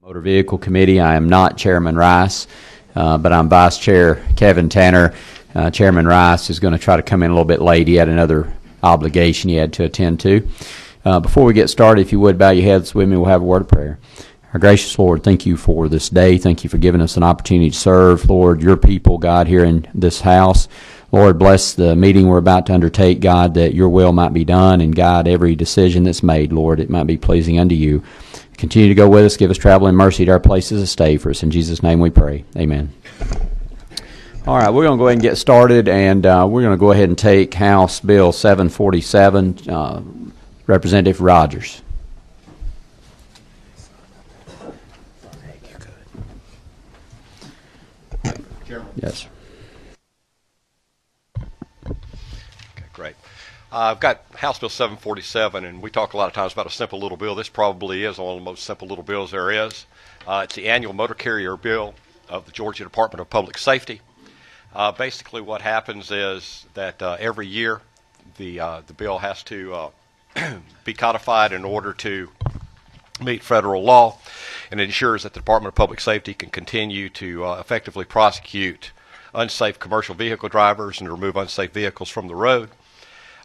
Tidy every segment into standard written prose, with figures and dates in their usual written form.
Motor Vehicle Committee. I am not Chairman Rice, but I'm Vice Chair Kevin Tanner. Chairman Rice is going to try to come in a little bit late. He had another obligation he had to attend to. Before we get started, if you would bow your heads with me, we'll have a word of prayer. Our gracious Lord, thank you for this day. Thank you for giving us an opportunity to serve, Lord, your people, God, here in this house. Lord, bless the meeting we're about to undertake, God, that your will might be done, and God, every decision that's made, Lord, it might be pleasing unto you. Continue to go with us. Give us travel and mercy to our places of stay for us. In Jesus' name we pray. Amen. All right, we're going to go ahead and get started, and we're going to go ahead and take House Bill 747, Representative Rogers. Yes, sir. Okay, great. I've got House Bill 747, and we talk a lot of times about a simple little bill. This probably is one of the most simple little bills there is. It's the annual motor carrier bill of the Georgia Department of Public Safety. Basically what happens is that every year the bill has to be codified in order to meet federal law, and it ensures that the Department of Public Safety can continue to effectively prosecute unsafe commercial vehicle drivers and remove unsafe vehicles from the road.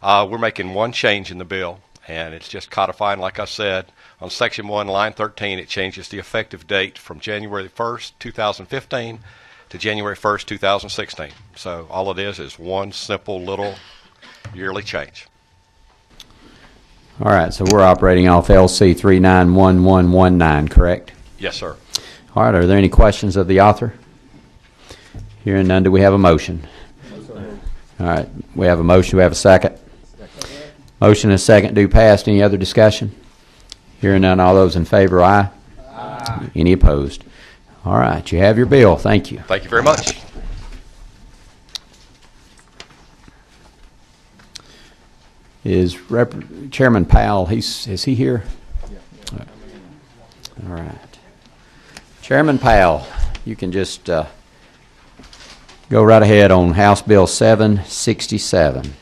We're making one change in the bill, and it's just codifying, like I said, on Section 1, Line 13, it changes the effective date from January 1st, 2015 to January 1st, 2016. So all it is one simple little yearly change. All right, so we're operating off LC 391119, correct? Yes, sir. All right, are there any questions of the author? Hearing none, do we have a motion? All right, we have a motion. Do we have a second? Motion and a second do pass. Any other discussion? Hearing none, all those in favor, aye. Aye. Any opposed? All right, you have your bill. Thank you. Thank you very much. Is Chairman Powell, is he here? Yeah. All right. Chairman Powell, you can just go right ahead on House Bill 767.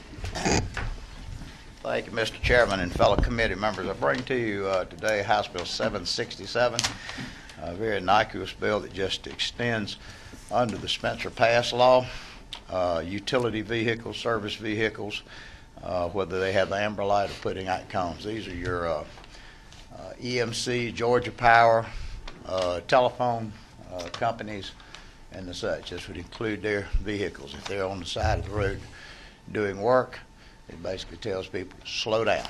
Thank you, Mr. Chairman and fellow committee members. I bring to you today House Bill 767, a very innocuous bill that just extends under the Spencer Pass law, utility vehicles, service vehicles, whether they have the amber light or putting out cones. These are your EMC, Georgia Power, telephone companies, and the such. This would include their vehicles. If they're on the side of the road doing work, it basically tells people, slow down.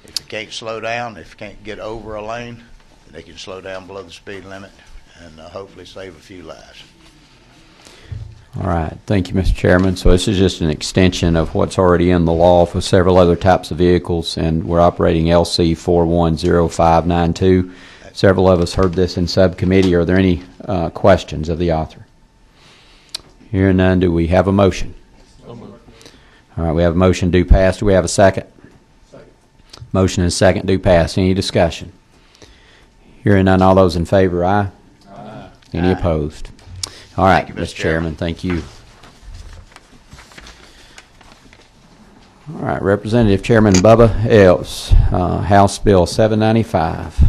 If you can't slow down, if you can't get over a lane, they can slow down below the speed limit and hopefully save a few lives. All right. Thank you, Mr. Chairman. So this is just an extension of what's already in the law for several other types of vehicles, and we're operating LC 410592. Several of us heard this in subcommittee. Are there any questions of the author? Hearing none, do we have a motion? All right, we have a motion do pass. Do we have a second? Second. Motion and second do pass. Any discussion? Hearing none, all those in favor, aye. Aye. Any opposed? All right, Mr. Chairman, thank you. All right, Representative Chairman Bubba Ells, House Bill 795.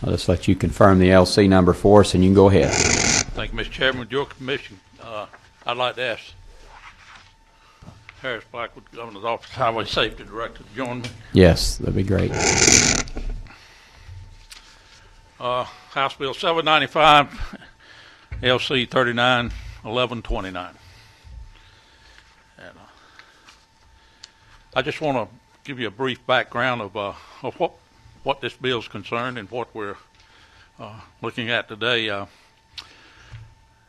I'll just let you confirm the LC number for us, and you can go ahead. Thank you, Mr. Chairman. With your permission, I'd like to ask Harris Blackwood, Governor's Office of Highway Safety Director, to join me. Yes, that'd be great. House Bill 795, LC 391129. And I just want to give you a brief background of what this bill is concerned and what we're looking at today.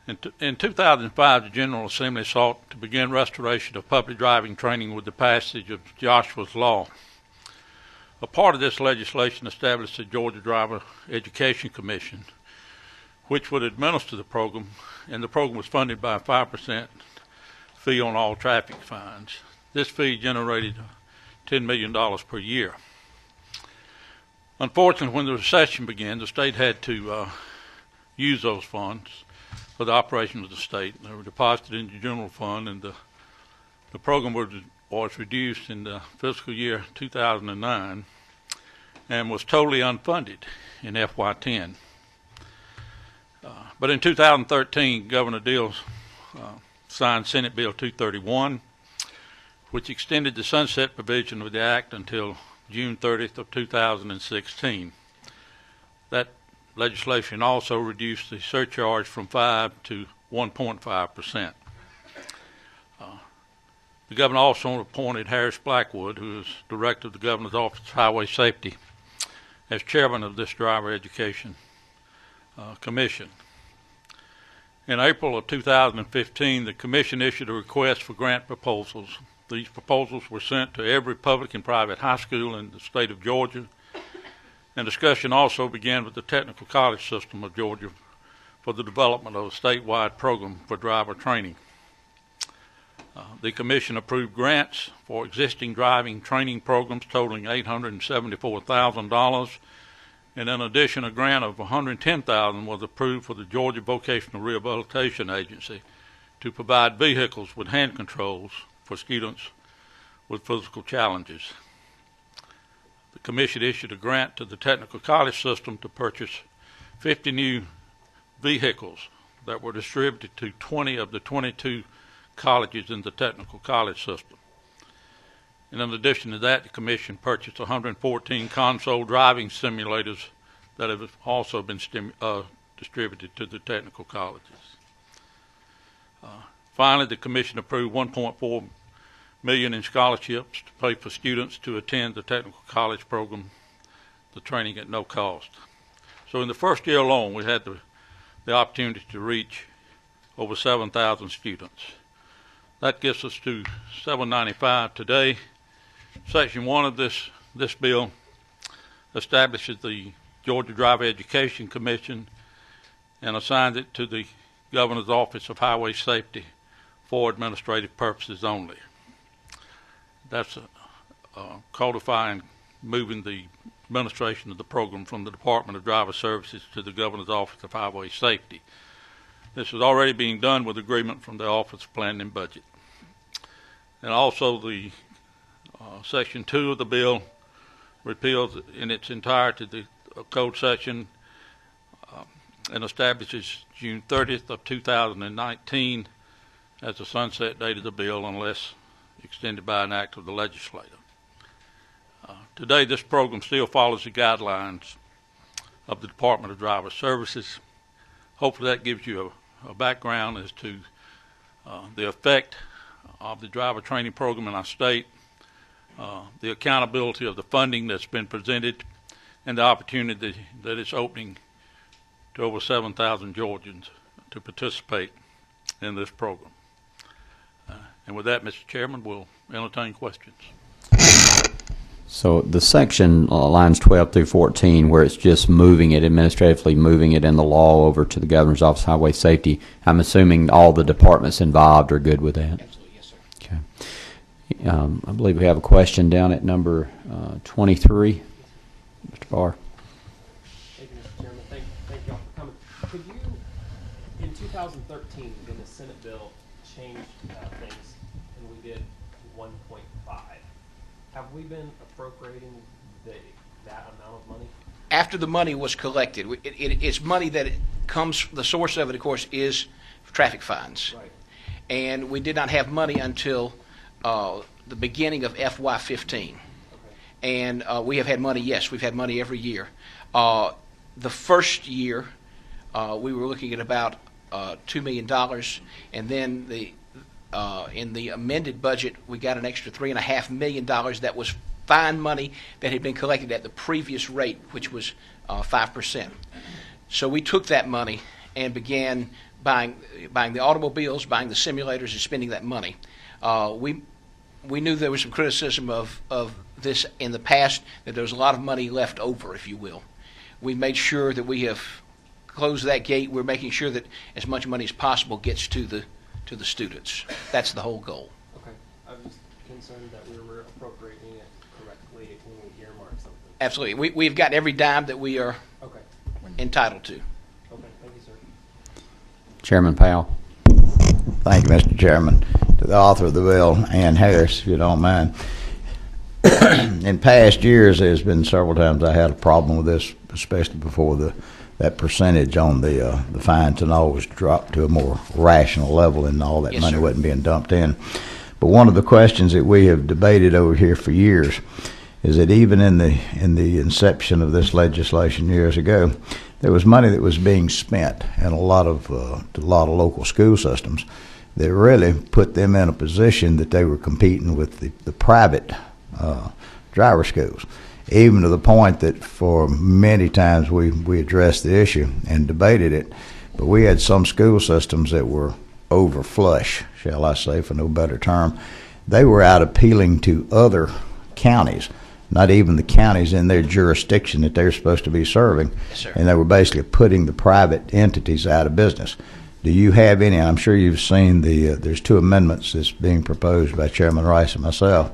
In 2005, the General Assembly sought to begin restoration of public driving training with the passage of Joshua's Law. A part of this legislation established the Georgia Driver Education Commission, which would administer the program, and the program was funded by a 5% fee on all traffic fines. This fee generated $10 million per year. Unfortunately, when the recession began, the state had to use those funds for the operation of the state. They were deposited in the general fund, and the program was reduced in the fiscal year 2009 and was totally unfunded in FY10. But in 2013, Governor Deal signed Senate Bill 231, which extended the sunset provision of the act until June 30th of 2016. That legislation also reduced the surcharge from 5 to 1.5%. The governor also appointed Harris Blackwood, who is director of the governor's office of highway safety, as chairman of this driver education commission. In April of 2015, the commission issued a request for grant proposals. These proposals were sent to every public and private high school in the state of Georgia, and discussion also began with the technical college system of Georgia for the development of a statewide program for driver training. The commission approved grants for existing driving training programs totaling $874,000, and in addition, a grant of $110,000 was approved for the Georgia Vocational Rehabilitation Agency to provide vehicles with hand controls for students with physical challenges. The commission issued a grant to the technical college system to purchase 50 new vehicles that were distributed to 20 of the 22 colleges in the technical college system. And in addition to that, the commission purchased 114 console driving simulators that have also been distributed to the technical colleges. Finally, the commission approved $1.4 million in scholarships to pay for students to attend the technical college program, the training at no cost. So in the first year alone, we had the opportunity to reach over 7,000 students. That gets us to 795 today. Section 1 of this bill establishes the Georgia Driver Education Commission and assigns it to the Governor's Office of Highway Safety for administrative purposes only. That's codifying, moving the administration of the program from the Department of Driver Services to the Governor's Office of Highway Safety. This is already being done with agreement from the Office of Planning and Budget. And also the Section 2 of the bill repeals in its entirety the code section and establishes June 30th of 2019 as the sunset date of the bill unless extended by an act of the legislature. Today, this program still follows the guidelines of the Department of Driver Services. Hopefully that gives you a background as to the effect of the driver training program in our state, the accountability of the funding that's been presented, and the opportunity that it's opening to over 7,000 Georgians to participate in this program. And with that, Mr. Chairman, we'll entertain questions. So the section, lines 12 through 14, where it's just moving it, administratively moving it in the law over to the Governor's Office of Highway Safety, I'm assuming all the departments involved are good with that? Absolutely, yes, sir. Okay. I believe we have a question down at number 23. Mr. Barr. Thank you, Mr. Chairman. Thank you all for coming. Could you, in 2013, when the Senate bill changed things and we did 1.5, have we been appropriating that amount of money? After the money was collected, it's money that comes, the source of it, of course, is traffic fines. Right. And we did not have money until the beginning of FY15. Okay. And we have had money, yes, we've had money every year. The first year, we were looking at about $2 million, and then in the amended budget, we got an extra $3.5 million that was fine money that had been collected at the previous rate, which was 5%. So we took that money and began buying the automobiles, buying the simulators, and spending that money. We knew there was some criticism of this in the past, that there was a lot of money left over, if you will. We made sure that we have closed that gate. We're making sure that as much money as possible gets to to the students. That's the whole goal. Okay. I was just concerned that we were appropriating it correctly when we earmark something. Absolutely. We've got every dime that we are Okay. entitled to. Okay. Thank you, sir. Chairman Powell. Thank you, Mr. Chairman. To the author of the bill, Ann Harris, if you don't mind. In past years, there's been several times I had a problem with this, especially before that percentage on the fines and all was dropped to a more rational level and all that Yes, money sir. wasn't being dumped in. But one of the questions that we have debated over here for years is that even in the inception of this legislation years ago, there was money that was being spent in a lot of local school systems that really put them in a position that they were competing with the private driver schools, even to the point that for many times we addressed the issue and debated it, but we had some school systems that were over flush, shall I say, for no better term. They were out appealing to other counties, not even the counties in their jurisdiction that they're supposed to be serving. Yes, sir. And they were basically putting the private entities out of business. Do you have any, I'm sure you've seen there's two amendments that's being proposed by Chairman Rice and myself.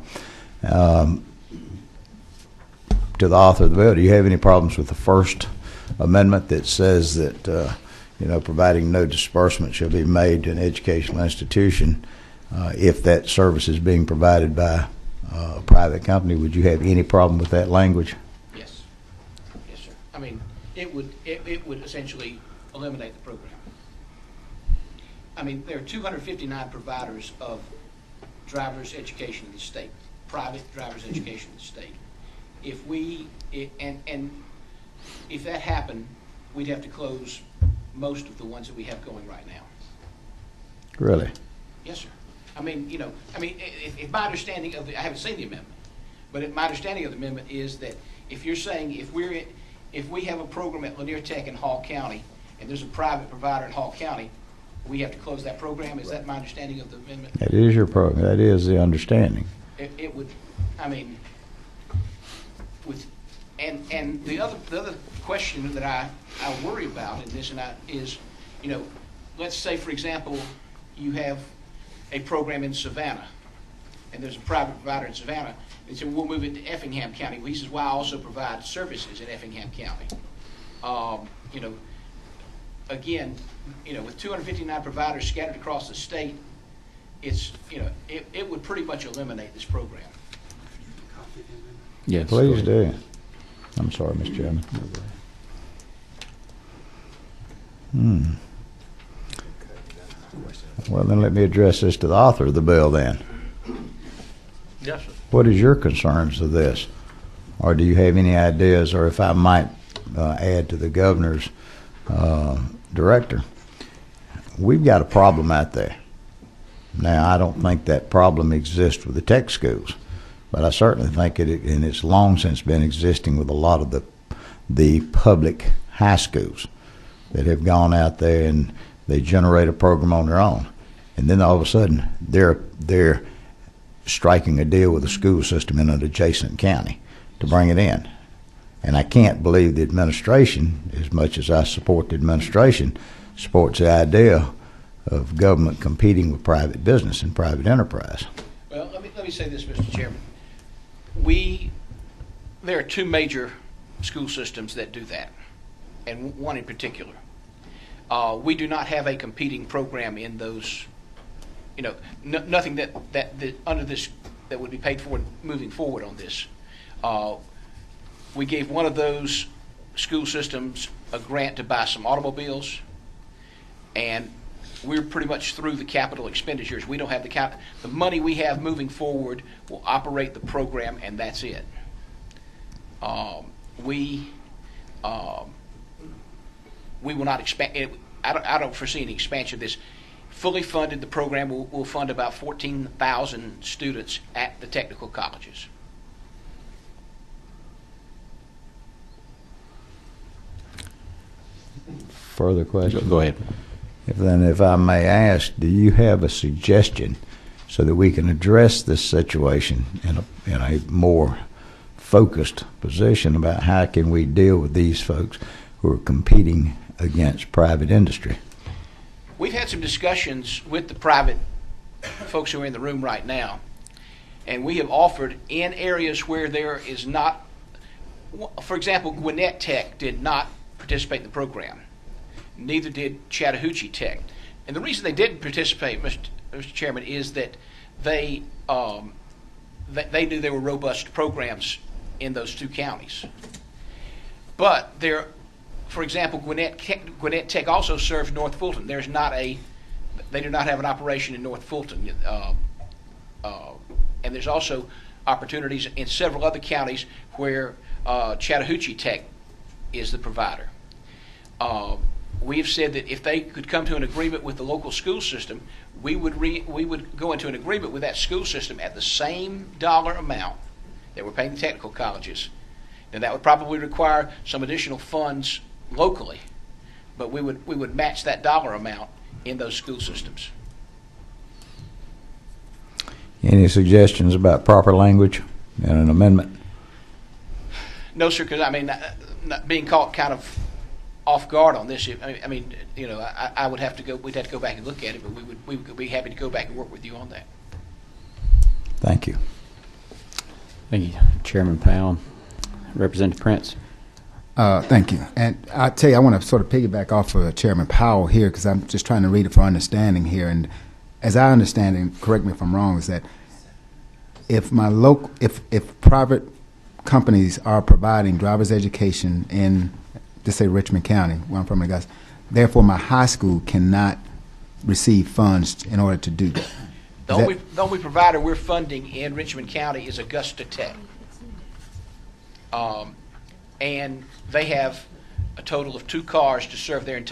To the author of the bill, do you have any problems with the first amendment that says that, providing no disbursement shall be made to an educational institution if that service is being provided by a private company? Would you have any problem with that language? Yes. Yes, sir. I mean, it would essentially eliminate the program. I mean, there are 259 providers of driver's education in the state, private driver's education in the state. If if that happened, we'd have to close most of the ones that we have going right now. Really? Yes, sir. I mean, if my understanding of I haven't seen the amendment, but my understanding of the amendment is that if you're saying if we have a program at Lanier Tech in Hall County and there's a private provider in Hall County, we have to close that program. Is that my understanding of the amendment? That is your program. That is the understanding. It would, I mean, and the other question that I worry about in this is, let's say, for example, you have a program in Savannah, and there's a private provider in Savannah, and so we'll move it to Effingham County. Well, he says, well, I also provide services in Effingham County. Again, with 259 providers scattered across the state, it would pretty much eliminate this program. Yes. Please do. I'm sorry, Mr. Chairman. Well, then let me address this to the author of the bill then. Yes, sir. What is your concerns of this? Or do you have any ideas, or if I might add to the governor's director, we've got a problem out there. Now, I don't think that problem exists with the tech schools, but I certainly think and it's long since been existing with a lot of the public high schools that have gone out there and they generate a program on their own. And then all of a sudden, they're striking a deal with the school system in an adjacent county to bring it in. And I can't believe the administration, as much as I support the administration, supports the idea of government competing with private business and private enterprise. Well, let me say this, Mr. Chairman. There are two major school systems that do that, and one in particular. We do not have a competing program in those. Nothing that under this that would be paid for moving forward on this. We gave one of those school systems a grant to buy some automobiles, and we're pretty much through the capital expenditures. We don't have the money we have moving forward will operate the program, and that's it. We will not expand. I don't foresee any expansion of this. Fully funded, the program will fund about 14,000 students at the technical colleges. Further questions? Go ahead. If I may ask, do you have a suggestion so that we can address this situation in a more focused position about how can we deal with these folks who are competing against private industry? we've had some discussions with the private folks who are in the room right now, and we have offered in areas where there is not, for example, Gwinnett Tech did not participate in the program. Neither did Chattahoochee Tech. And the reason they didn't participate, Mr. Chairman, is that they knew there were robust programs in those two counties. But there, for example, Gwinnett Tech also serves North Fulton. They do not have an operation in North Fulton. And there's also opportunities in several other counties where Chattahoochee Tech is the provider. We have said that if they could come to an agreement with the local school system, we would go into an agreement with that school system at the same dollar amount that we're paying the technical colleges. And that would probably require some additional funds locally, but we would match that dollar amount in those school systems. Any suggestions about proper language and an amendment? No, sir, because I mean, not being caught kind of off guard on this. I mean, you know, I would have to go. We'd have to go back and look at it, but we would be happy to go back and work with you on that. Thank you. Thank you, Chairman Powell. Representative Prince. Thank you. And I tell you, I want to sort of piggyback off of Chairman Powell here, because I'm just trying to read it for understanding here. And as I understand it, correct me if I'm wrong, is that if if private companies are providing driver's education in, just say, Richmond County, where I'm from, Augusta, therefore my high school cannot receive funds in order to do that. The only provider we're funding in Richmond County is Augusta Tech. And they have a total of 2 cars to serve their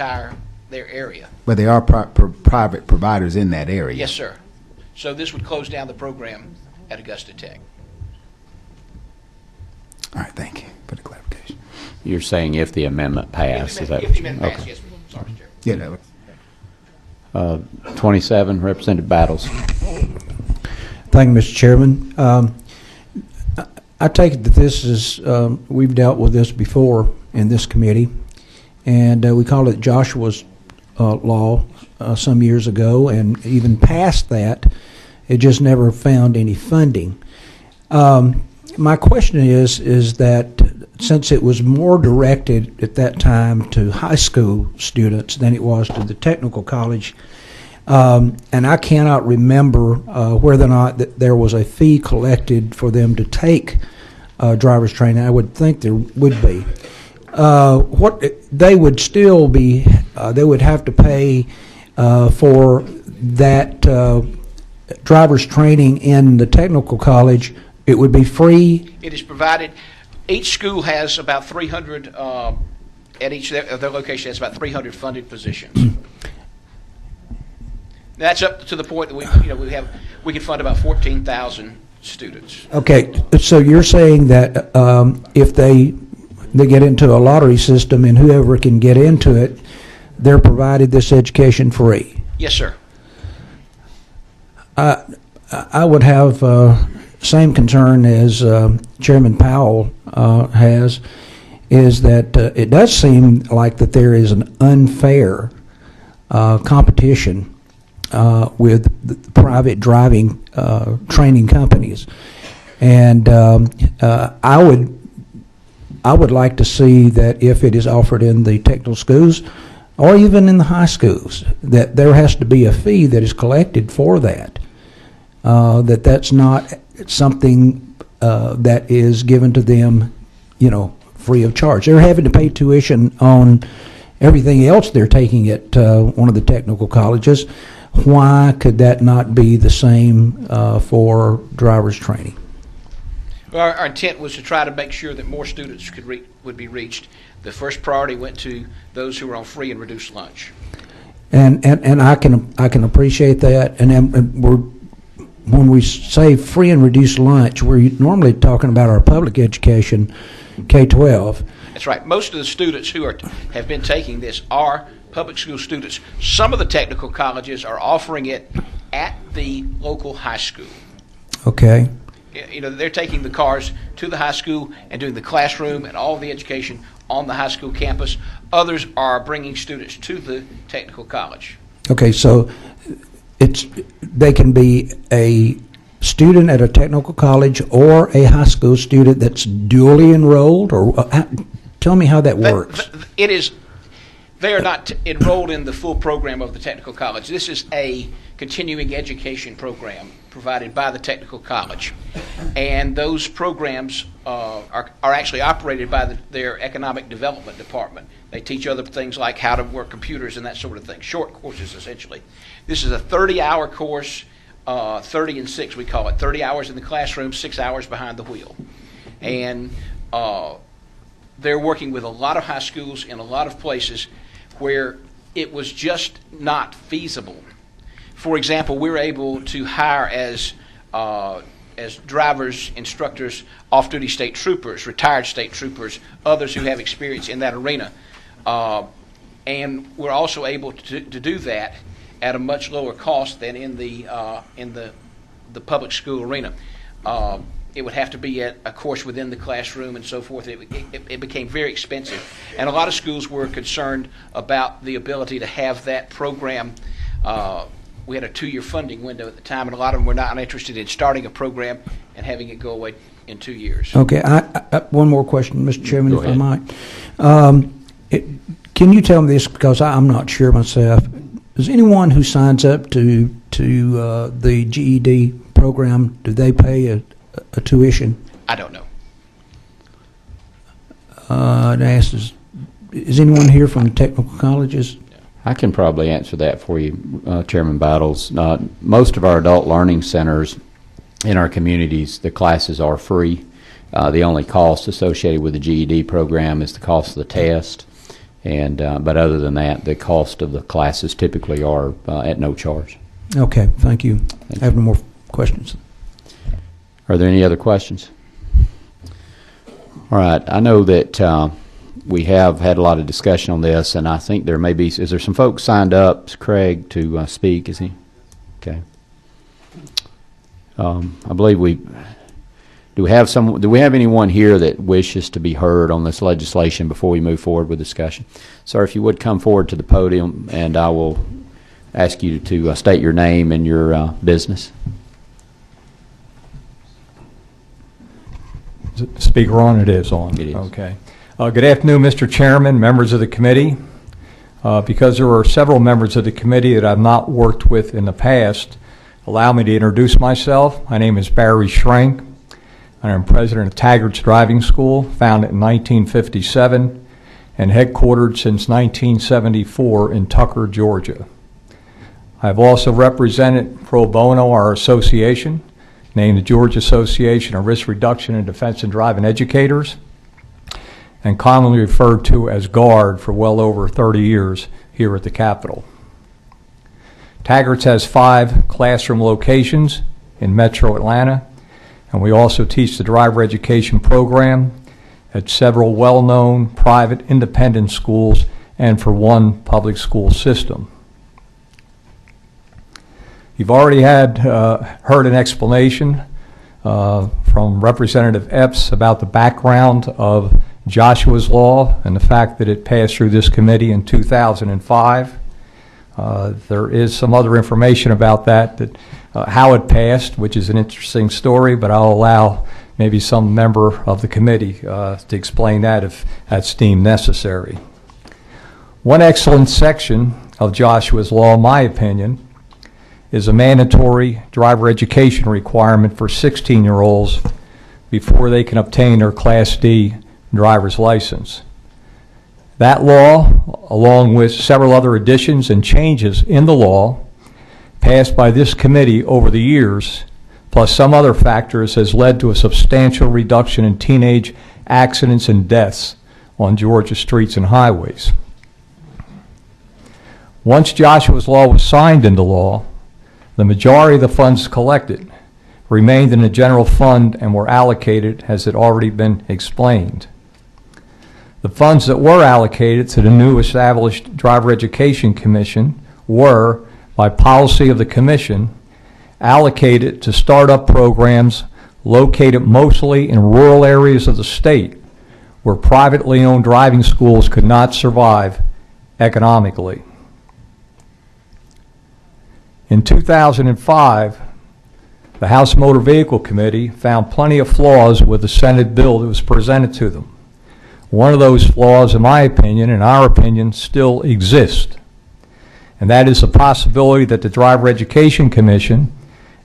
area. But they are private providers in that area. Yes, sir. So this would close down the program at Augusta Tech. All right, thank you for the clarification. You're saying if the amendment passed? If the amendment passed, yes, sorry, Chair. Yeah, that was 27, Representative Battles. Thank you, Mr. Chairman. I take it that this is, we've dealt with this before in this committee, and we called it Joshua's Law some years ago, and even past that, it just never found any funding. My question is that since it was more directed at that time to high school students than it was to the technical college, and I cannot remember whether or not that there was a fee collected for them to take driver's training. I would think there would be. What they would still be, they would have to pay for that driver's training in the technical college. It would be free. It is provided. Each school has about 300, at each of their location has about 300 funded positions. That's up to the point that we can fund about 14,000 students. Okay, so you're saying that if they get into a lottery system and whoever can get into it, they're provided this education free? Yes, sir. I would have same concern as Chairman Powell has, is that it does seem like that there is an unfair competition with the private driving training companies, and I would like to see that if it is offered in the technical schools or even in the high schools, that there has to be a fee that is collected for that. That's not something that is given to them, free of charge. They're having to pay tuition on everything else they're taking at one of the technical colleges. Why could that not be the same for driver's training? Well, our intent was to try to make sure that more students would be reached. The first priority went to those who were on free and reduced lunch. And I can appreciate that. And when we say free and reduced lunch, we're normally talking about our public education, K-12. That's right. Most of the students who have been taking this are public school students. Some of the technical colleges are offering it at the local high school. Okay. They're taking the cars to the high school and doing the classroom and all the education on the high school campus. Others are bringing students to the technical college. Okay, so they can be a student at a technical college or a high school student that's dually enrolled, or tell me how that works. It is. They are not enrolled in the full program of the technical college. This is a continuing education program provided by the technical college, and those programs are actually operated by their economic development department. They teach other things like how to work computers and that sort of thing, short courses essentially. This is a 30-hour course, 30 and 6 we call it, 30 hours in the classroom, 6 hours behind the wheel. And they're working with a lot of high schools in a lot of places where it was just not feasible. For example, we're able to hire as drivers, instructors, off-duty state troopers, retired state troopers, others who have experience in that arena. And we're also able to do that at a much lower cost than in the public school arena. It would have to be at a course within the classroom and so forth. It became very expensive. And a lot of schools were concerned about the ability to have that program. We had a 2-year funding window at the time, and a lot of them were not interested in starting a program and having it go away in 2 years. Okay, one more question, Mr. Chairman, Go if ahead. I might. Can you tell me this, because I'm not sure myself. Does anyone who signs up to the GED program, do they pay a tuition? I don't know. I'd ask, is anyone here from technical colleges? I can probably answer that for you, Chairman Battles. Most of our adult learning centers in our communities, the classes are free. The only cost associated with the GED program is the cost of the test. And but other than that, the cost of the classes typically are at no charge. Okay, thank you. I have no more questions. Are there any other questions? All right. I know that we have had a lot of discussion on this, and I think there may be. Is there some folks signed up, Craig, to speak? Is he? Okay. I believe we. Do we have anyone here that wishes to be heard on this legislation before we move forward with discussion? Sir, if you would come forward to the podium, and I will ask you to state your name and your business. Speaker on? It is on. It is. Okay. Good afternoon, Mr. Chairman, members of the committee. Because there are several members of the committee that I've not worked with in the past, allow me to introduce myself. My name is Barry Schrank. I'm president of Taggart's Driving School, founded in 1957 and headquartered since 1974 in Tucker, Georgia. I've also represented pro bono our association, named the Georgia Association of Risk Reduction in Defense and Driving Educators, and commonly referred to as GUARD for well over 30 years here at the Capitol. Taggart's has 5 classroom locations in Metro Atlanta, and we also teach the driver education program at several well-known private independent schools and for one public school system. You've already heard an explanation from Representative Epps about the background of Joshua's Law and the fact that it passed through this committee in 2005. There is some other information about that how it passed, which is an interesting story, but I'll allow maybe some member of the committee to explain that if that's deemed necessary. One excellent section of Joshua's Law, in my opinion, is a mandatory driver education requirement for 16-year-olds before they can obtain their Class D driver's license. That law, along with several other additions and changes in the law, passed by this committee over the years, plus some other factors, has led to a substantial reduction in teenage accidents and deaths on Georgia streets and highways. Once Joshua's Law was signed into law, the majority of the funds collected remained in the general fund and were allocated as had already been explained. The funds that were allocated to the new established Driver Education Commission were, by policy of the Commission, allocated to start-up programs located mostly in rural areas of the state where privately owned driving schools could not survive economically. In 2005, the House Motor Vehicle Committee found plenty of flaws with the Senate bill that was presented to them. One of those flaws, in my opinion, in our opinion, still exists. And that is the possibility that the Driver Education Commission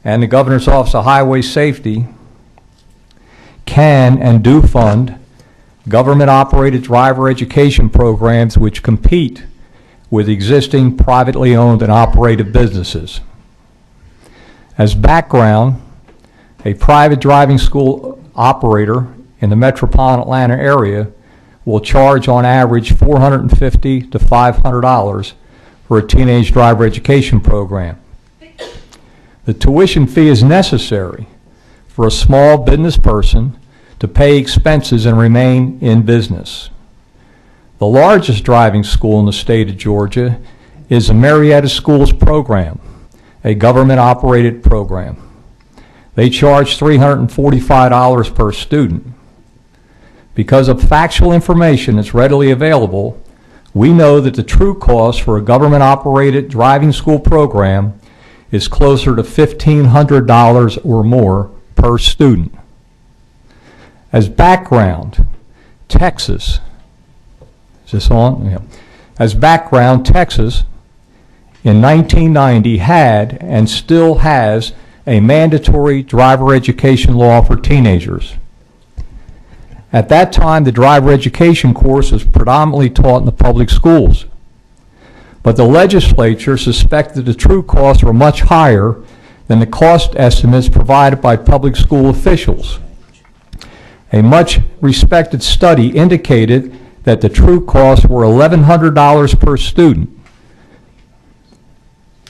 and the Governor's Office of Highway Safety can and do fund government-operated driver education programs which compete with existing privately owned and operated businesses. As background, a private driving school operator in the metropolitan Atlanta area will charge on average $450 to $500 for a teenage driver education program. The tuition fee is necessary for a small business person to pay expenses and remain in business. The largest driving school in the state of Georgia is the Marietta Schools Program, a government-operated program. They charge $345 per student. Because of factual information that's readily available, we know that the true cost for a government-operated driving school program is closer to $1,500 or more per student. As background, Texas, is this on? Yeah. As background, Texas in 1990 had and still has a mandatory driver education law for teenagers. At that time, the driver education course was predominantly taught in the public schools. But the legislature suspected the true costs were much higher than the cost estimates provided by public school officials. A much respected study indicated that the true costs were $1,100 per student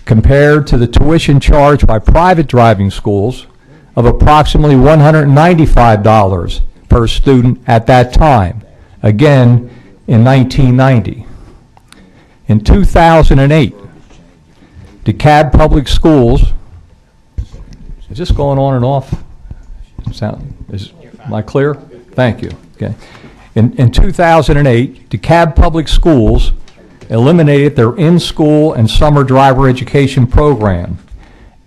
compared to the tuition charged by private driving schools of approximately $195 per student at that time, again in 1990. In 2008, DeKalb Public Schools, is this going on and off? Am I clear? Thank you. Okay. In 2008, DeKalb Public Schools eliminated their in-school and summer driver education program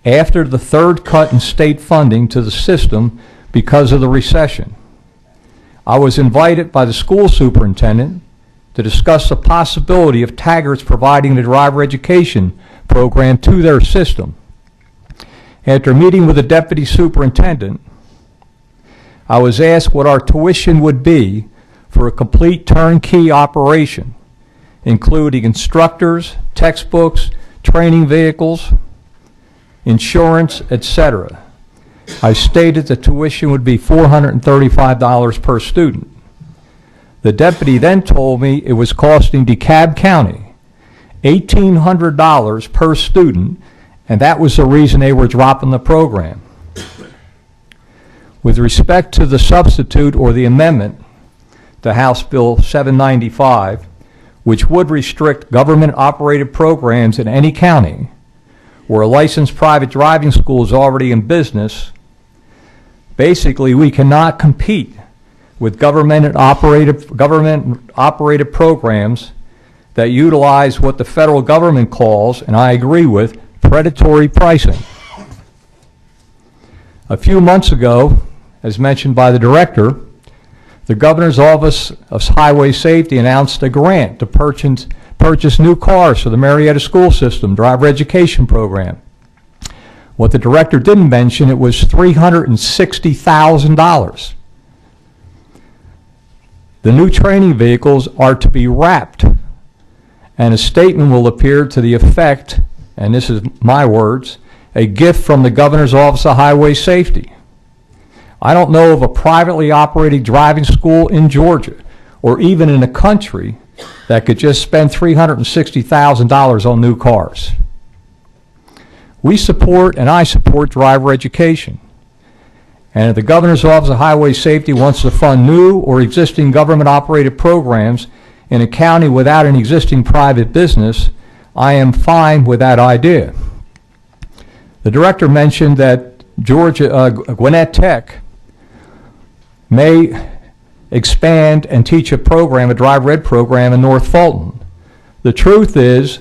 after the third cut in state funding to the system because of the recession. I was invited by the school superintendent to discuss the possibility of Taggart's providing the driver education program to their system. After meeting with the deputy superintendent, I was asked what our tuition would be for a complete turnkey operation, including instructors, textbooks, training vehicles, insurance, etc. I stated the tuition would be $435 per student. The deputy then told me it was costing DeKalb County $1,800 per student, and that was the reason they were dropping the program. With respect to the substitute or the amendment to House Bill 795, which would restrict government-operated programs in any county where a licensed private driving school is already in business, basically we cannot compete with government-operated programs that utilize what the federal government calls, and I agree with, predatory pricing. A few months ago, as mentioned by the director, the Governor's Office of Highway Safety announced a grant to purchase new cars for the Marietta School System Driver Education Program. What the director didn't mention, it was $360,000. The new training vehicles are to be wrapped, and a statement will appear to the effect, and this is my words, a gift from the Governor's Office of Highway Safety. I don't know of a privately operated driving school in Georgia or even in the country that could just spend $360,000 on new cars. We support, and I support, driver education. And if the Governor's Office of Highway Safety wants to fund new or existing government-operated programs in a county without an existing private business, I am fine with that idea. The director mentioned that Gwinnett Tech may expand and teach a driver ed program in North Fulton. The truth is,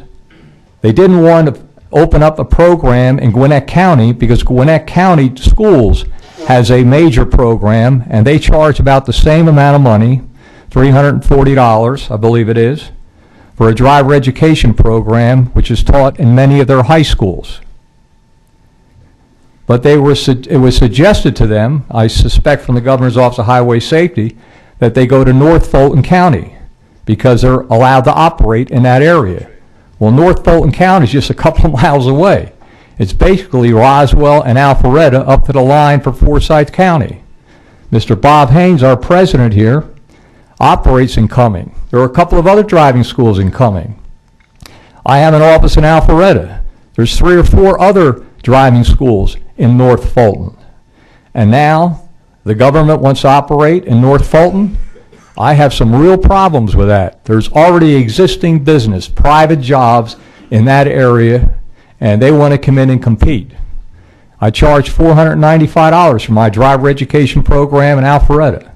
they didn't want open up a program in Gwinnett County, because Gwinnett County Schools has a major program, and they charge about the same amount of money, $340, I believe it is, for a driver education program, which is taught in many of their high schools. But it was suggested to them, I suspect from the Governor's Office of Highway Safety, that they go to North Fulton County because they're allowed to operate in that area. Well, North Fulton County is just a couple of miles away. It's basically Roswell and Alpharetta up to the line for Forsyth County. Mr. Bob Haynes, our president here, operates in Cumming. There are a couple of other driving schools in Cumming. I have an office in Alpharetta. There's 3 or 4 other driving schools in North Fulton. And now the government wants to operate in North Fulton. I have some real problems with that. There's already existing business, private jobs in that area, and they want to come in and compete. I charge $495 for my driver education program in Alpharetta.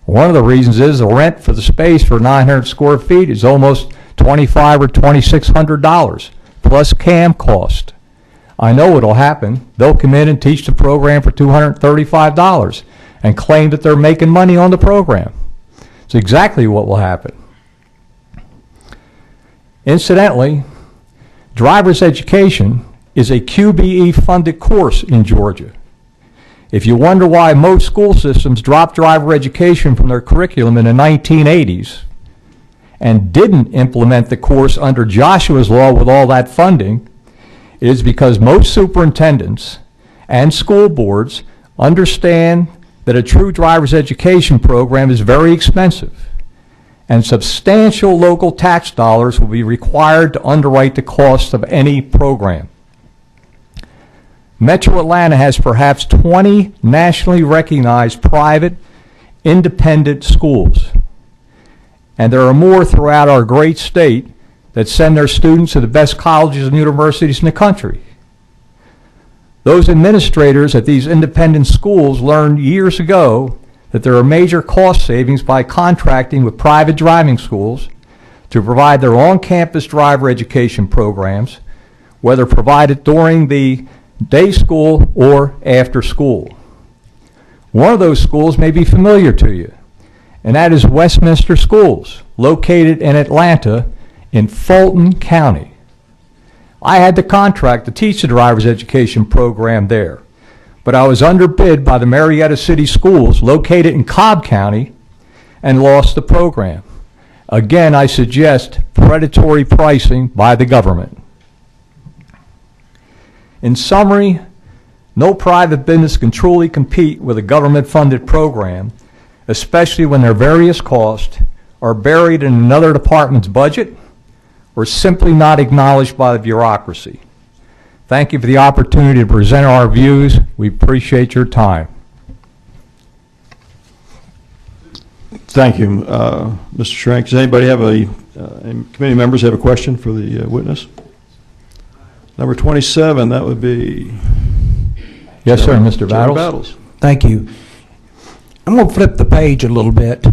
One of the reasons is the rent for the space for 900 square feet is almost $2,500 or $2,600 plus CAM cost. I know what'll happen. They'll come in and teach the program for $235 and claim that they're making money on the program. It's exactly what will happen. Incidentally, driver's education is a QBE-funded course in Georgia. If you wonder why most school systems dropped driver education from their curriculum in the 1980s and didn't implement the course under Joshua's Law with all that funding, it is because most superintendents and school boards understand that a true driver's education program is very expensive, and substantial local tax dollars will be required to underwrite the cost of any program. Metro Atlanta has perhaps 20 nationally recognized private, independent schools, and there are more throughout our great state that send their students to the best colleges and universities in the country. Those administrators at these independent schools learned years ago that there are major cost savings by contracting with private driving schools to provide their on-campus driver education programs, whether provided during the day school or after school. One of those schools may be familiar to you, and that is Westminster Schools, located in Atlanta in Fulton County. I had the contract to teach the driver's education program there, but I was underbid by the Marietta City Schools located in Cobb County and lost the program. Again, I suggest predatory pricing by the government. In summary, no private business can truly compete with a government-funded program, especially when their various costs are buried in another department's budget or simply not acknowledged by the bureaucracy. Thank you for the opportunity to present our views. We appreciate your time. Thank you, Mr. Schrank. Does anybody have any committee members have a question for the witness? Number 27, that would be... Yes, sir, Mr. Battles. Thank you. I'm going to flip the page a little bit.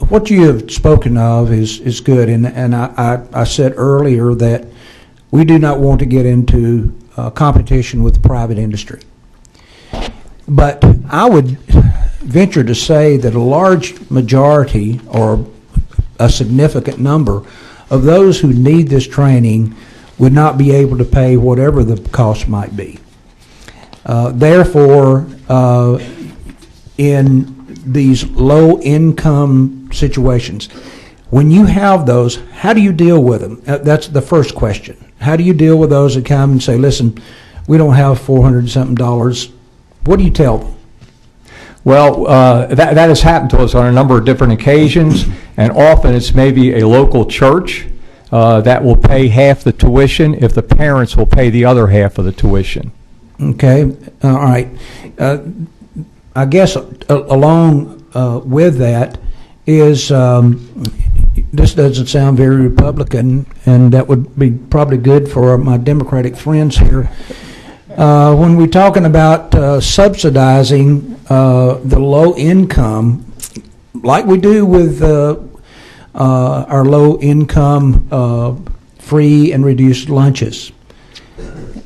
What you have spoken of is good, and I said earlier that we do not want to get into competition with the private industry. But I would venture to say that a large majority or a significant number of those who need this training would not be able to pay whatever the cost might be. Therefore, in these low-income situations, when you have those, how do you deal with them? That's the first question. How do you deal with those that come and say, listen, we don't have $400-something. What do you tell them? Well, that has happened to us on a number of different occasions, and often it's maybe a local church that will pay half the tuition if the parents will pay the other half of the tuition. Okay, all right. I guess along with that is, this doesn't sound very Republican, and that would be probably good for my Democratic friends here. When we're talking about subsidizing the low income, like we do with our low income free and reduced lunches.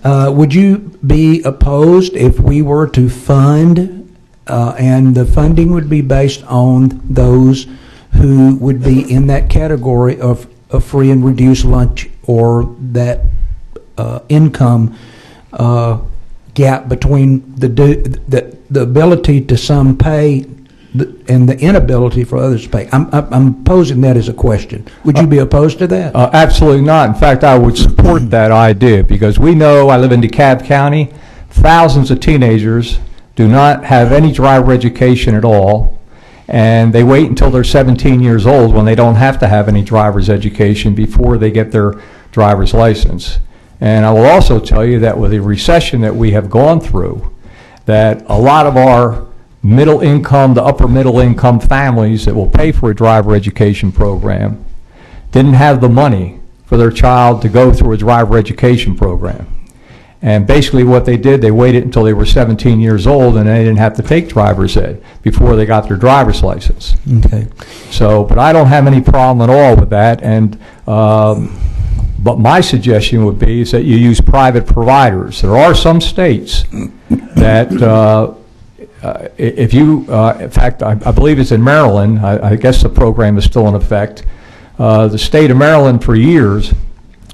Would you be opposed if we were to fund, and the funding would be based on those who would be in that category of a free and reduced lunch, or that income gap between the ability to some pay and the inability for others to pay? I'm posing that as a question. Would you be opposed to that? Absolutely not. In fact, I would support that idea, because we know, I live in DeKalb County, thousands of teenagers do not have any driver education at all, and they wait until they're 17 years old when they don't have to have any driver's education before they get their driver's license. And I will also tell you that with the recession that we have gone through, that a lot of our middle income to upper middle income families that will pay for a driver education program didn't have the money for their child to go through a driver education program. And basically what they did, they waited until they were 17 years old and they didn't have to take driver's ed before they got their driver's license. Okay. So, but I don't have any problem at all with that. And but my suggestion would be is that you use private providers. There are some states that if you, in fact, I believe it's in Maryland, I guess the program is still in effect. The state of Maryland for years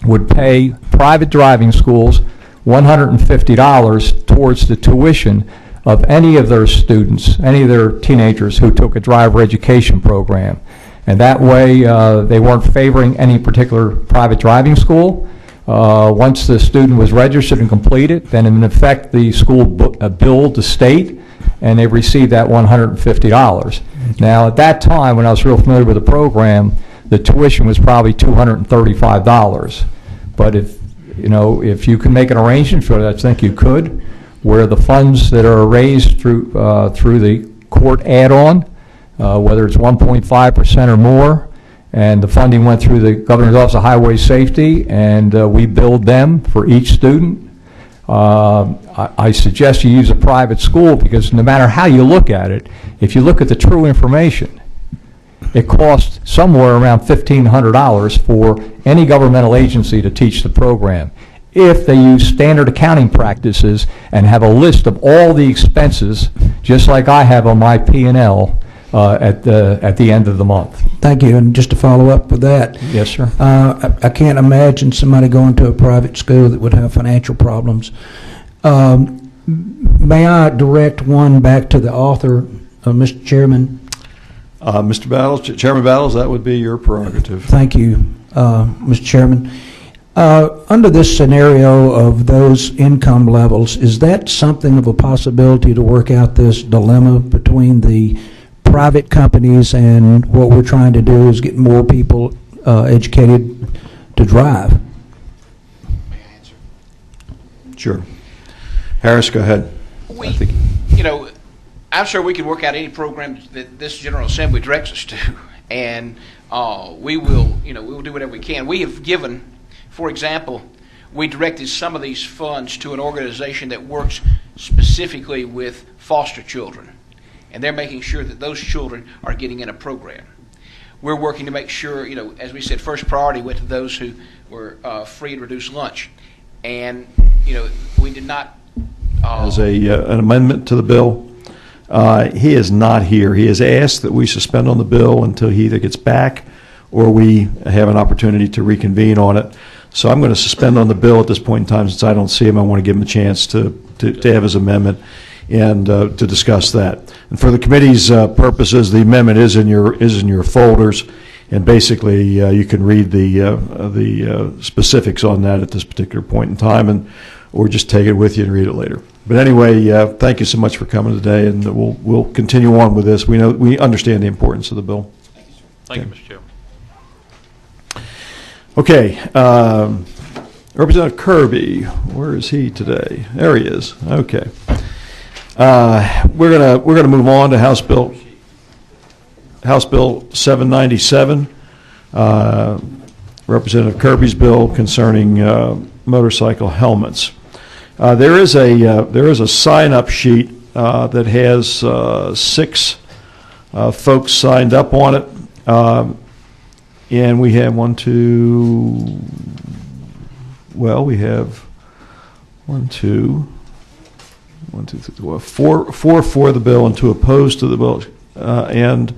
would pay private driving schools $150 towards the tuition of any of their students, any of their teenagers who took a driver education program. And that way they weren't favoring any particular private driving school. Once the student was registered and completed, then in effect the school billed the state and they received that $150. Now at that time, when I was real familiar with the program, the tuition was probably $235. But if you can make an arrangement for that, I think you could, where the funds that are raised through the court add-on, whether it's 1.5% or more, and the funding went through the Governor's Office of Highway Safety, and we billed them for each student. I suggest you use a private school, because no matter how you look at it, if you look at the true information, it costs somewhere around $1,500 for any governmental agency to teach the program. If they use standard accounting practices and have a list of all the expenses, just like I have on my P&L at the end of the month. Thank you. And just to follow up with that. Yes, sir. I can't imagine somebody going to a private school that would have financial problems. May I direct one back to the author, Mr. Chairman? Mr. Battles, Chairman Battles, that would be your prerogative. Thank you, Mr. Chairman. Under this scenario of those income levels, is that something of a possibility to work out this dilemma between the private companies and what we're trying to do is get more people educated to drive? May I answer? Sure. Harris, go ahead. I'm sure we can work out any program that this General Assembly directs us to, and we will do whatever we can. We have given, for example, we directed some of these funds to an organization that works specifically with foster children, and they're making sure that those children are getting in a program. We're working to make sure, as we said, first priority went to those who were free and reduced lunch, and we did not. As an amendment to the bill. He is not here. He has asked that we suspend on the bill until he either gets back or we have an opportunity to reconvene on it. So I'm going to suspend on the bill at this point in time. Since I don't see him, I want to give him a chance to have his amendment and to discuss that. And for the committee's purposes, the amendment is in your folders, and basically you can read the specifics on that at this particular point in time, or just take it with you and read it later. But anyway, thank you so much for coming today, and we'll continue on with this. We understand the importance of the bill. Thank you, sir. Thank you, Mr. Chairman. Okay, Representative Kirby, where is he today? There he is. Okay, we're gonna move on to House Bill 797, Representative Kirby's bill concerning motorcycle helmets. There is a sign-up sheet that has 6 folks signed up on it. And we have we have four for the bill and 2 opposed to the bill. And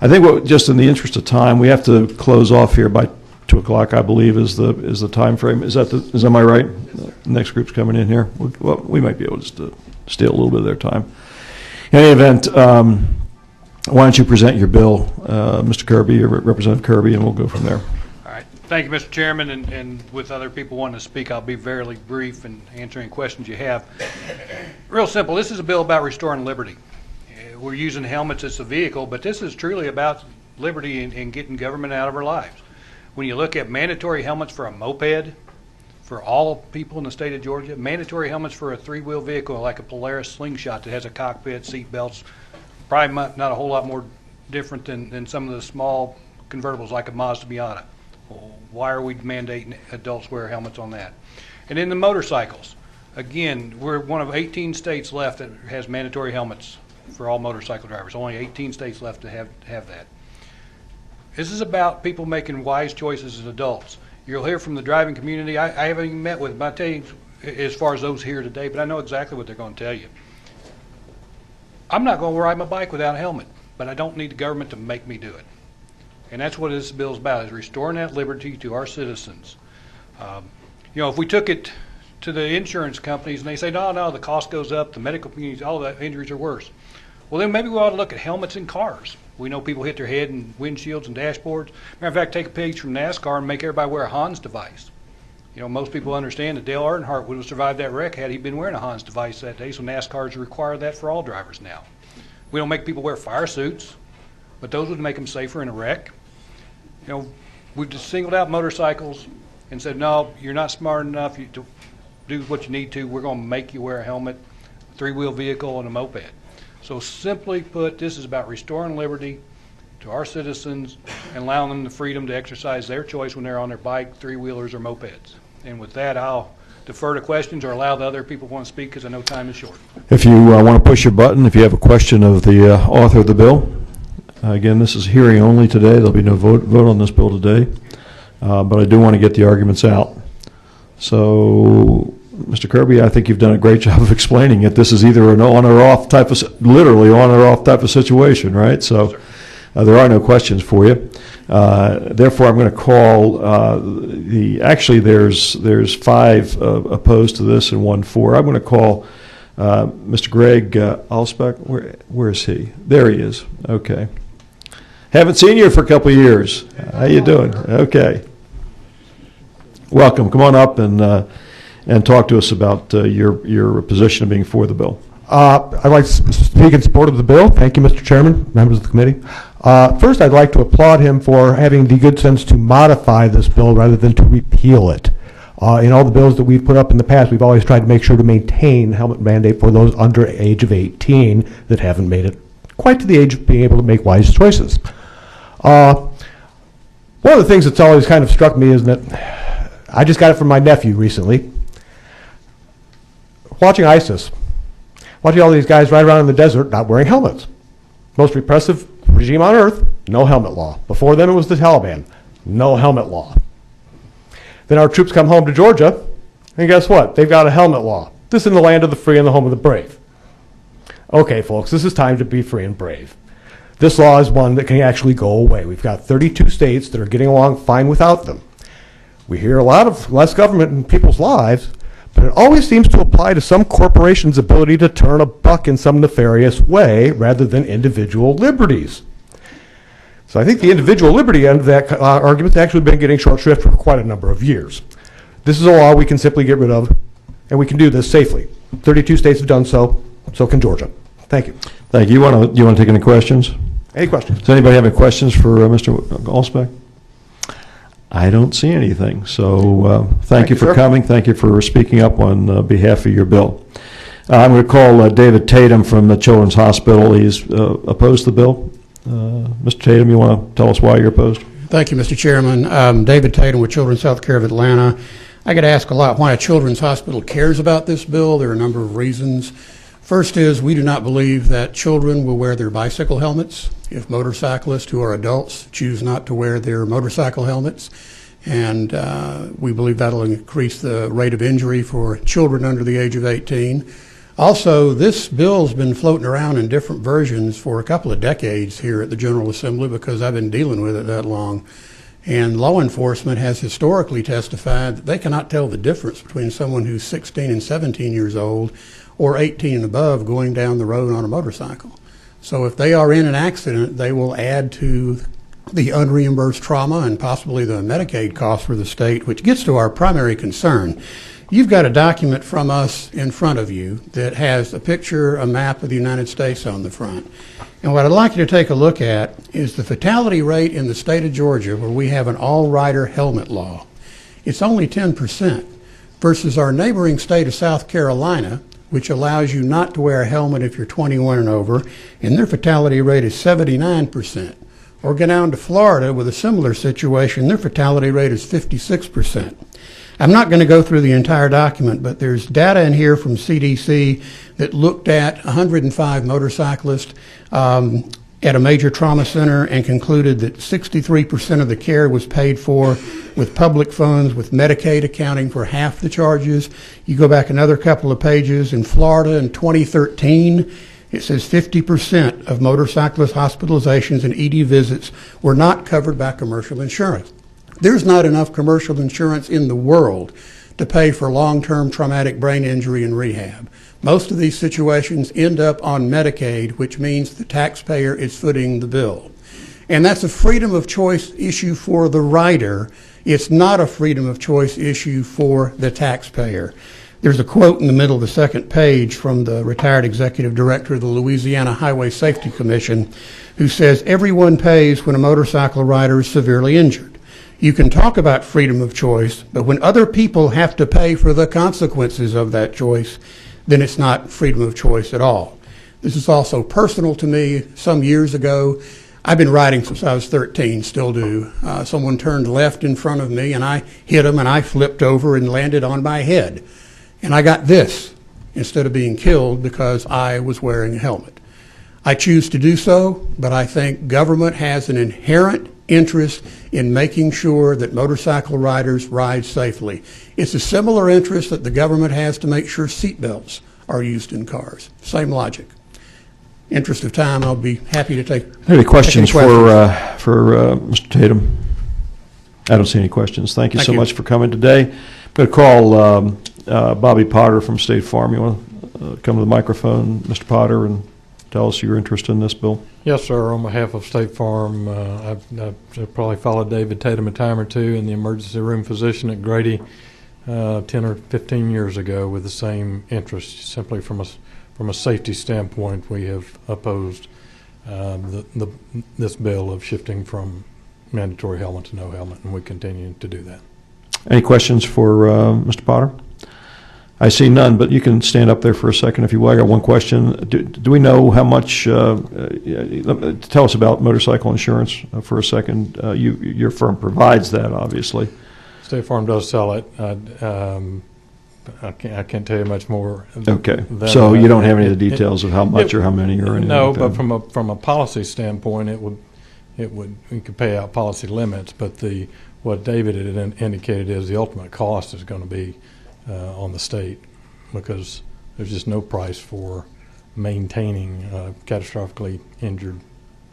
I think just in the interest of time, we have to close off here by 2 o'clock, I believe, is the time frame. Is that my right? Next group's coming in here. Well, we might be able just to steal a little bit of their time. In any event, why don't you present your bill, Mr. Kirby, or Representative Kirby, and we'll go from there. All right. Thank you, Mr. Chairman, and with other people wanting to speak, I'll be very brief in answering questions you have. Real simple. This is a bill about restoring liberty. We're using helmets as a vehicle, but this is truly about liberty and getting government out of our lives. When you look at mandatory helmets for a moped, for all people in the state of Georgia, mandatory helmets for a 3-wheel vehicle like a Polaris Slingshot that has a cockpit, seat belts, probably not a whole lot more different than some of the small convertibles like a Mazda Miata. Well, why are we mandating adults wear helmets on that? And in the motorcycles, again, we're one of 18 states left that has mandatory helmets for all motorcycle drivers. Only 18 states left to have that. This is about people making wise choices as adults. You'll hear from the driving community. I haven't even met with them. I'll tell you as far as those here today, but I know exactly what they're going to tell you. I'm not going to ride my bike without a helmet, but I don't need the government to make me do it. And that's what this bill is about, is restoring that liberty to our citizens. If we took it to the insurance companies and they say, no, the cost goes up, the medical community, all the injuries are worse. Well, then maybe we ought to look at helmets in cars. We know people hit their head in windshields and dashboards. Matter of fact, take a page from NASCAR and make everybody wear a Hans device. Most people understand that Dale Earnhardt would have survived that wreck had he been wearing a Hans device that day, so NASCAR's require that for all drivers now. We don't make people wear fire suits, but those would make them safer in a wreck. We've just singled out motorcycles and said, no, you're not smart enough to do what you need to. We're going to make you wear a helmet, 3-wheel vehicle, and a moped. So simply put, this is about restoring liberty to our citizens and allowing them the freedom to exercise their choice when they're on their bike, 3-wheelers, or mopeds. And with that, I'll defer to questions or allow the other people who want to speak because I know time is short. If you want to push your button, if you have a question of the author of the bill, again, this is hearing only today. There'll be no vote on this bill today, but I do want to get the arguments out. So, Mr. Kirby, I think you've done a great job of explaining it. This is either an on or off type of, literally on or off type of situation, right? So there are no questions for you. Therefore, I'm going to call actually there's 5 opposed to this and 1 for. I'm going to call Mr. Greg Alsbeck. Where is he? There he is. Okay. Haven't seen you for a couple of years. How you doing? Okay. Welcome. Come on up and talk to us about your position of being for the bill. I'd like to speak in support of the bill. Thank you, Mr. Chairman, members of the committee. First, I'd like to applaud him for having the good sense to modify this bill rather than to repeal it. In all the bills that we've put up in the past, we've always tried to make sure to maintain helmet mandate for those under age of 18 that haven't made it quite to the age of being able to make wise choices. One of the things that's always kind of struck me is that I just got it from my nephew recently. Watching ISIS, watching all these guys ride around in the desert not wearing helmets. Most repressive regime on earth, no helmet law. Before them it was the Taliban, no helmet law. Then our troops come home to Georgia, and guess what? They've got a helmet law. This is in the land of the free and the home of the brave. Okay, folks, this is time to be free and brave. This law is one that can actually go away. We've got 32 states that are getting along fine without them. We hear a lot of less government in people's lives, but it always seems to apply to some corporation's ability to turn a buck in some nefarious way rather than individual liberties. So I think the individual liberty end of that argument has actually been getting short shrift for quite a number of years. This is a law we can simply get rid of, and we can do this safely. 32 states have done so, so can Georgia. Thank you. Thank you. You want to take any questions? Any questions? Does anybody have any questions for Mr. Alsbeck? I don't see anything. So thank you for coming. Thank you for speaking up on behalf of your bill. I'm going to call David Tatum from the Children's Hospital. He's opposed to the bill. Mr. Tatum, you want to tell us why you're opposed? Thank you, Mr. Chairman. David Tatum with Children's Health Care of Atlanta. I get asked a lot why a children's hospital cares about this bill. There are a number of reasons. First is we do not believe that children will wear their bicycle helmets if motorcyclists who are adults choose not to wear their motorcycle helmets. And we believe that'll increase the rate of injury for children under the age of 18. Also, this bill's been floating around in different versions for a couple of decades here at the General Assembly because I've been dealing with it that long. And law enforcement has historically testified that they cannot tell the difference between someone who's 16 and 17 years old or 18 and above going down the road on a motorcycle. So if they are in an accident, they will add to the unreimbursed trauma and possibly the Medicaid costs for the state, which gets to our primary concern. You've got a document from us in front of you that has a picture, a map of the United States on the front. And what I'd like you to take a look at is the fatality rate in the state of Georgia, where we have an all-rider helmet law. It's only 10% versus our neighboring state of South Carolina, which allows you not to wear a helmet if you're 21 and over, and their fatality rate is 79%. Or go down to Florida with a similar situation, their fatality rate is 56%. I'm not going to go through the entire document, but there's data in here from CDC that looked at 105 motorcyclists at a major trauma center and concluded that 63% of the care was paid for with public funds, with Medicaid accounting for half the charges. You go back another couple of pages, in Florida in 2013, it says 50% of motorcyclist hospitalizations and ED visits were not covered by commercial insurance. There's not enough commercial insurance in the world to pay for long-term traumatic brain injury and rehab. Most of these situations end up on Medicaid, which means the taxpayer is footing the bill. And that's a freedom of choice issue for the rider. It's not a freedom of choice issue for the taxpayer. There's a quote in the middle of the second page from the retired executive director of the Louisiana Highway Safety Commission, who says, "Everyone pays when a motorcycle rider is severely injured. You can talk about freedom of choice, but when other people have to pay for the consequences of that choice, then it's not freedom of choice at all." This is also personal to me. Some years ago, I've been riding since I was 13, still do. Someone turned left in front of me, and I hit him, and I flipped over and landed on my head. And I got this instead of being killed because I was wearing a helmet. I choose to do so, but I think government has an inherent interest in making sure that motorcycle riders ride safely. It's a similar interest that the government has to make sure seatbelts are used in cars. Same logic. Interest of time, I'll be happy to take any questions for Mr. Tatum? I don't see any questions. Thank you so much for coming today. I'm going to call Bobby Potter from State Farm. You want to come to the microphone, Mr. Potter, and tell us your interest in this bill? Yes, sir. On behalf of State Farm, I've probably followed David Tatum a time or two in the emergency room physician at Grady 10 or 15 years ago with the same interest. Simply from a safety standpoint, we have opposed this bill of shifting from mandatory helmet to no helmet, and we continue to do that. Any questions for Mr. Potter? I see none, but you can stand up there for a second if you will. I got one question. Do we know how much, tell us about motorcycle insurance for a second. Your firm provides that, obviously. State Farm does sell it. I can't tell you much more. Okay, so you don't have any of the details of how much or how many or anything? No, like but that. from a policy standpoint, we could pay out policy limits, but what David had indicated is the ultimate cost is going to be on the state, because there's just no price for maintaining a catastrophically injured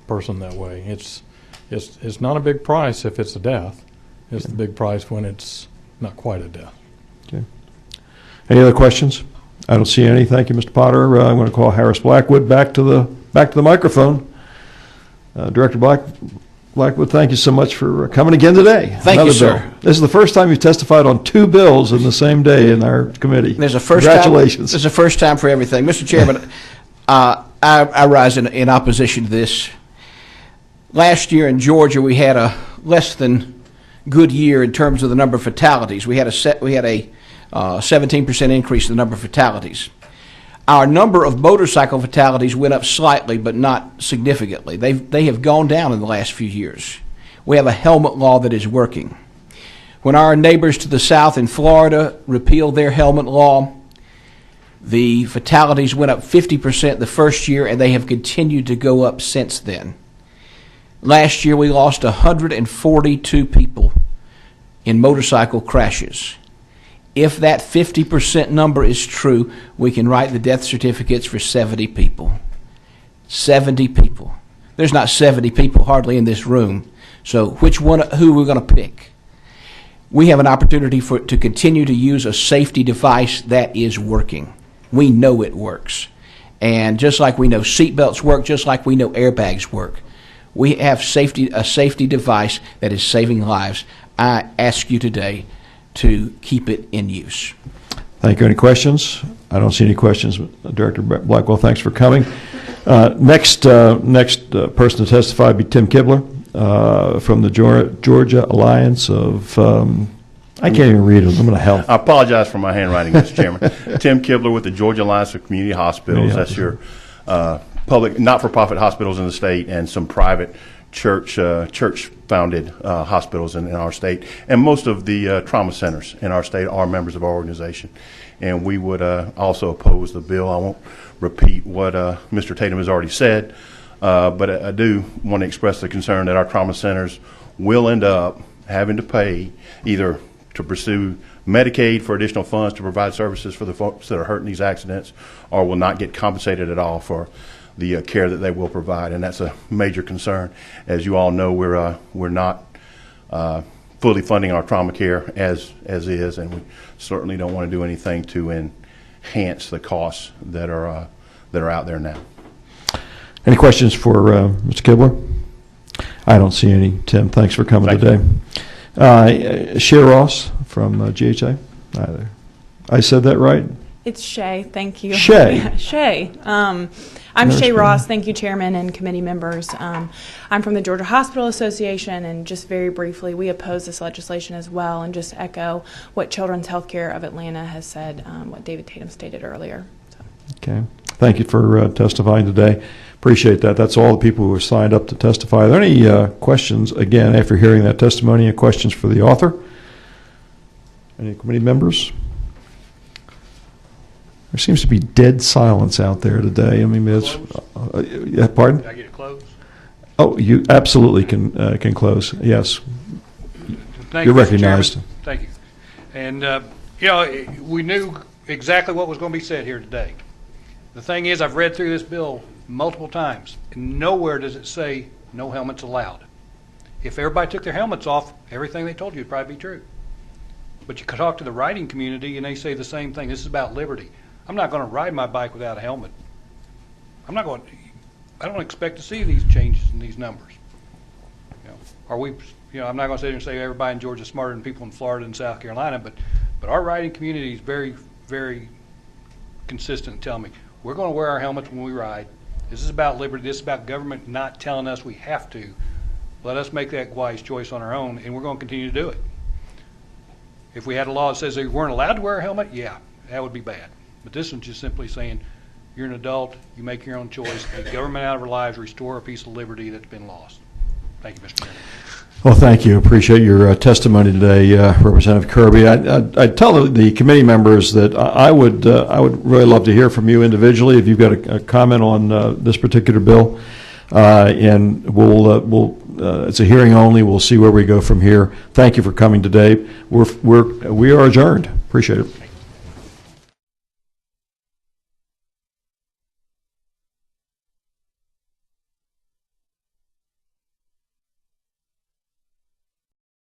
person that way. It's not a big price if it's a death. It's the big price when it's not quite a death. Okay. Any other questions? I don't see any. Thank you, Mr. Potter. I'm going to call Harris Blackwood back to the microphone. Director Blackwood, thank you so much for coming again today. Thank you, sir. Bill. This is the first time you've testified on two bills in the same day in our committee. There's a first Congratulations. There's a first time for everything. Mr. Chairman, I rise in opposition to this. Last year in Georgia, we had a less than good year in terms of the number of fatalities. We had a 17% increase in the number of fatalities. Our number of motorcycle fatalities went up slightly, but not significantly. They have gone down in the last few years. We have a helmet law that is working. When our neighbors to the south in Florida repealed their helmet law, the fatalities went up 50% the first year, and they have continued to go up since then. Last year we lost 142 people in motorcycle crashes. If that 50% number is true, we can write the death certificates for 70 people. 70 people. There's not 70 people hardly in this room. So who are we going to pick? We have an opportunity to continue to use a safety device that is working. We know it works. And just like we know seatbelts work, just like we know airbags work, we have a safety device that is saving lives. I ask you today to keep it in use. Thank you. Any questions? I don't see any questions. Director Blackwell, thanks for coming. Next person to testify will be Tim Kibler from the Georgia Alliance of, I can't even read it. I'm going to help. I apologize for my handwriting, Mr. Chairman. Tim Kibler with the Georgia Alliance of Community Hospitals. That's your public, not-for-profit hospitals in the state and some private church-founded hospitals in our state. And most of the trauma centers in our state are members of our organization. And we would also oppose the bill. I won't repeat what Mr. Tatum has already said, but I do want to express the concern that our trauma centers will end up having to pay either to pursue Medicaid for additional funds to provide services for the folks that are hurt in these accidents, or will not get compensated at all for the care that they will provide, and that's a major concern. As you all know, we're not fully funding our trauma care as is, and we certainly don't want to do anything to enhance the costs that are out there now. Any questions for Mr. Kibler? I don't see any. Tim, thanks for coming today. Shay Ross from GHA. I said that right? It's Shay. Thank you. Shay. Shay. I'm Shay Ross. Thank you, Chairman and committee members. I'm from the Georgia Hospital Association, and just very briefly, we oppose this legislation as well, and just echo what Children's Healthcare of Atlanta has said, what David Tatum stated earlier. So. Okay. Thank you for testifying today. Appreciate that. That's all the people who are signed up to testify. Are there any questions, again, after hearing that testimony, any questions for the author? Any committee members? There seems to be dead silence out there today. I mean, it's, pardon? Did I get it closed? Oh, you absolutely can close. Yes. Thank You're you, recognized. Chairman. Thank you. And, you know, we knew exactly what was going to be said here today. The thing is, I've read through this bill multiple times, and nowhere does it say no helmets allowed. If everybody took their helmets off, everything they told you would probably be true. But you could talk to the riding community, and they say the same thing. This is about liberty. I'm not going to ride my bike without a helmet. I don't expect to see these changes in these numbers. I'm not going to sit here and say everybody in Georgia is smarter than people in Florida and South Carolina, but our riding community is very, very consistent in telling me we're going to wear our helmets when we ride. This is about liberty. This is about government not telling us we have to. Let us make that wise choice on our own, and we're going to continue to do it. If we had a law that says they weren't allowed to wear a helmet, yeah, that would be bad. But this one's just simply saying, you're an adult, you make your own choice, take government out of our lives, restore a piece of liberty that's been lost. Thank you, Mr. Chairman. Well, thank you. Appreciate your testimony today, Representative Kirby. I tell the committee members that I would really love to hear from you individually if you've got a comment on this particular bill, and it's a hearing only. We'll see where we go from here. Thank you for coming today. We are adjourned. Appreciate it.